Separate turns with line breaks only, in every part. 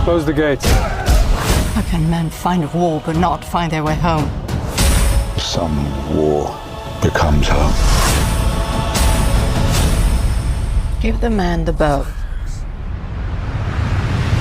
Close the gates.
How can men find war but not find their way home?
Some war becomes home.
Give the man the bow.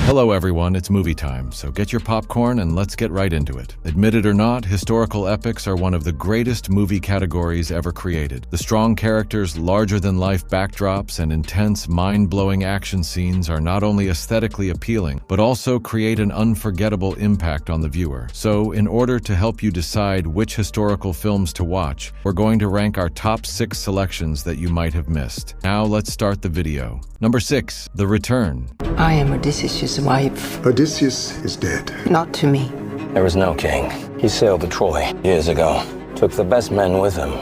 Hello everyone, it's movie time, so get your popcorn and let's get right into it. Admit it or not, historical epics are one of the greatest movie categories ever created. The strong characters, larger-than-life backdrops, and intense, mind-blowing action scenes are not only aesthetically appealing, but also create an unforgettable impact on the viewer. So, in order to help you decide which historical films to watch, we're going to rank our top 6 selections that you might have missed. Now let's start the video. Number 6, The Return.
I am Odysseus' wife.
Odysseus is dead.
Not to me.
There was no king. He sailed to Troy years ago. Took the best men with him.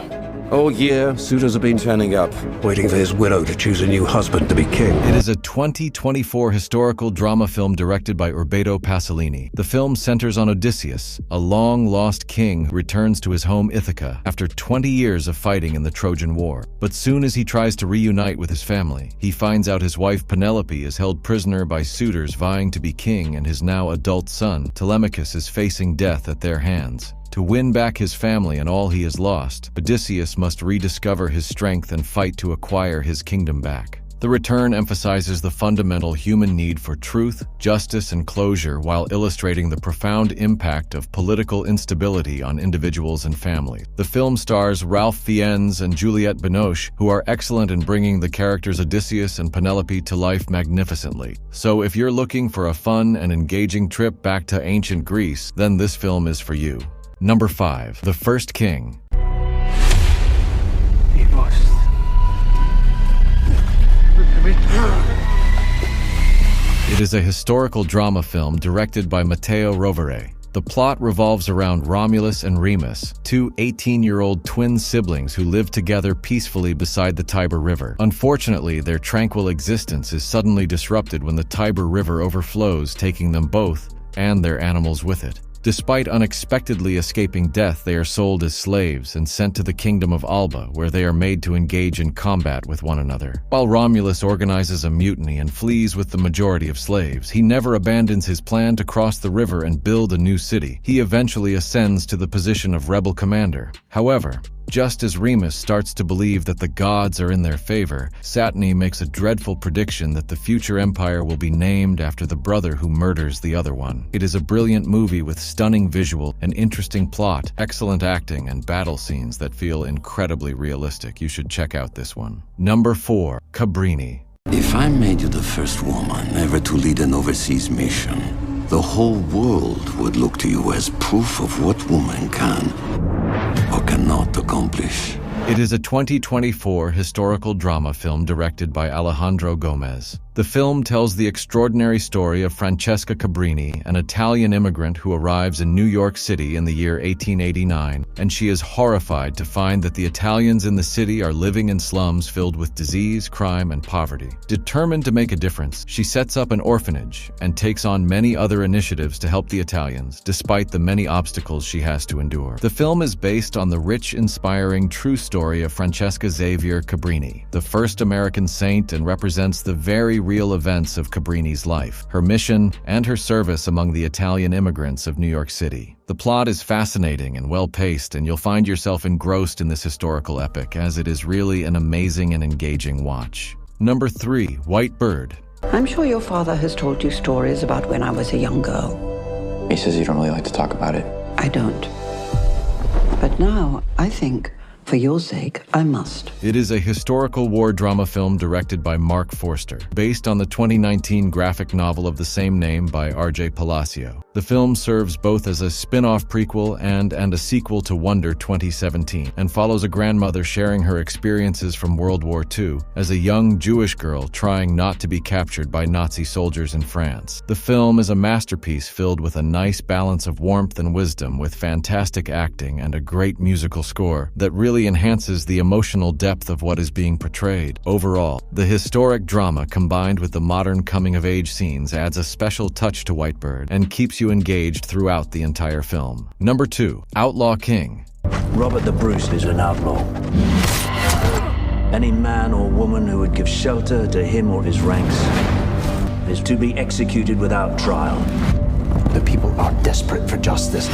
All year, suitors have been turning up, waiting for his widow to choose a new husband to be king.
It is a 2024 historical drama film directed by Roberto Pasolini. The film centers on Odysseus, a long-lost king who returns to his home Ithaca after 20 years of fighting in the Trojan War. But soon as he tries to reunite with his family, he finds out his wife Penelope is held prisoner by suitors vying to be king, and his now adult son, Telemachus, is facing death at their hands. To win back his family and all he has lost, Odysseus must rediscover his strength and fight to acquire his kingdom back. The Return emphasizes the fundamental human need for truth, justice, and closure while illustrating the profound impact of political instability on individuals and families. The film stars Ralph Fiennes and Juliette Binoche, who are excellent in bringing the characters Odysseus and Penelope to life magnificently. So if you're looking for a fun and engaging trip back to ancient Greece, then this film is for you. Number 5, The First King. It is a historical drama film directed by Matteo Rovere. The plot revolves around Romulus and Remus, two 18-year-old twin siblings who live together peacefully beside the Tiber River. Unfortunately, their tranquil existence is suddenly disrupted when the Tiber River overflows, taking them both and their animals with it. Despite unexpectedly escaping death, they are sold as slaves and sent to the kingdom of Alba, where they are made to engage in combat with one another. While Romulus organizes a mutiny and flees with the majority of slaves, he never abandons his plan to cross the river and build a new city. He eventually ascends to the position of rebel commander. However, just as Remus starts to believe that the gods are in their favor, Satni makes a dreadful prediction that the future empire will be named after the brother who murders the other one. It is a brilliant movie with stunning visual, an interesting plot, excellent acting, and battle scenes that feel incredibly realistic. You should check out this one. Number 4, Cabrini.
If I made you the first woman ever to lead an overseas mission, the whole world would look to you as proof of what woman can or cannot accomplish.
It is a 2024 historical drama film directed by Alejandro Gomez. The film tells the extraordinary story of Francesca Cabrini, an Italian immigrant who arrives in New York City in the year 1889, and she is horrified to find that the Italians in the city are living in slums filled with disease, crime, and poverty. Determined to make a difference, she sets up an orphanage and takes on many other initiatives to help the Italians, despite the many obstacles she has to endure. The film is based on the rich, inspiring, true story of Francesca Xavier Cabrini, the first American saint, and represents the very real events of Cabrini's life, her mission, and her service among the Italian immigrants of New York City. The plot is fascinating and well-paced, and you'll find yourself engrossed in this historical epic, as it is really an amazing and engaging watch. Number 3, White Bird.
I'm sure your father has told you stories about when I was a young girl.
He says you don't really like to talk about it.
I don't. But now, I think, for your sake, I must.
It is a historical war drama film directed by Mark Forster, based on the 2019 graphic novel of the same name by R.J. Palacio. The film serves both as a spin-off prequel and a sequel to Wonder 2017, and follows a grandmother sharing her experiences from World War II as a young Jewish girl trying not to be captured by Nazi soldiers in France. The film is a masterpiece filled with a nice balance of warmth and wisdom, with fantastic acting and a great musical score that really enhances the emotional depth of what is being portrayed. Overall, the historic drama combined with the modern coming-of-age scenes adds a special touch to White Bird and keeps you engaged throughout the entire film. Number 2, Outlaw King.
Robert the Bruce is an outlaw. Any man or woman who would give shelter to him or his ranks is to be executed without trial.
The people are desperate for justice.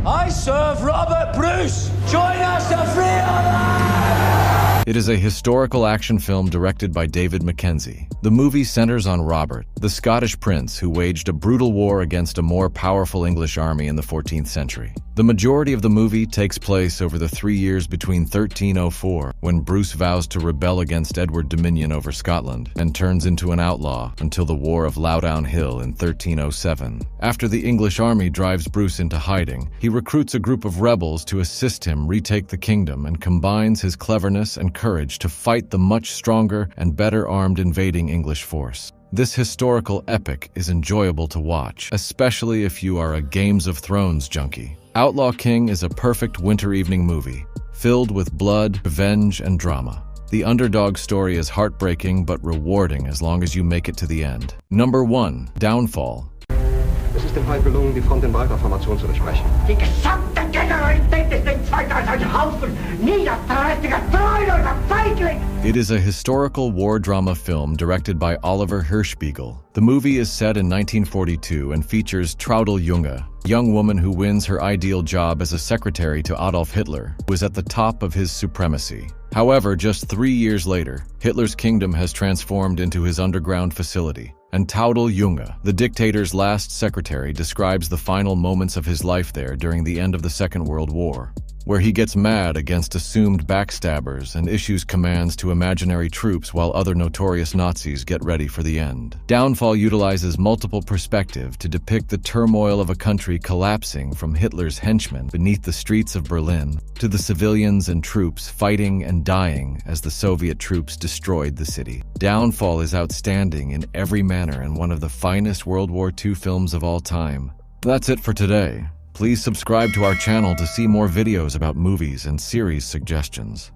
I serve Robert Bruce! Join us to free our...
It is a historical action film directed by David Mackenzie. The movie centers on Robert, the Scottish prince who waged a brutal war against a more powerful English army in the 14th century. The majority of the movie takes place over the 3 years between 1304, when Bruce vows to rebel against Edward's dominion over Scotland, and turns into an outlaw until the War of Loudoun Hill in 1307. After the English army drives Bruce into hiding, he recruits a group of rebels to assist him retake the kingdom and combines his cleverness and courage to fight the much stronger and better armed invading English force. This historical epic is enjoyable to watch, especially if you are a Games of Thrones junkie. Outlaw King is a perfect winter evening movie, filled with blood, revenge, and drama. The underdog story is heartbreaking but rewarding as long as you make it to the end. Number 1. Downfall.
Es ist dem Feind gelungen, die Front in breiter Formation zu durchbrechen.
Die gesamte Generalität ist in zwei als ein Haufen niederträchtiger, treuloser Feigling!
It is a historical war drama film directed by Oliver Hirschbiegel. The movie is set in 1942 and features Traudl Junge, a young woman who wins her ideal job as a secretary to Adolf Hitler, who is at the top of his supremacy. However, just 3 years later, Hitler's kingdom has transformed into his underground facility. And Traudl Junge, the dictator's last secretary, describes the final moments of his life there during the end of the Second World War, where he gets mad against assumed backstabbers and issues commands to imaginary troops while other notorious Nazis get ready for the end. Downfall utilizes multiple perspectives to depict the turmoil of a country collapsing from Hitler's henchmen beneath the streets of Berlin to the civilians and troops fighting and dying as the Soviet troops destroyed the city. Downfall is outstanding in every manner and one of the finest World War II films of all time. That's it for today. Please subscribe to our channel to see more videos about movies and series suggestions.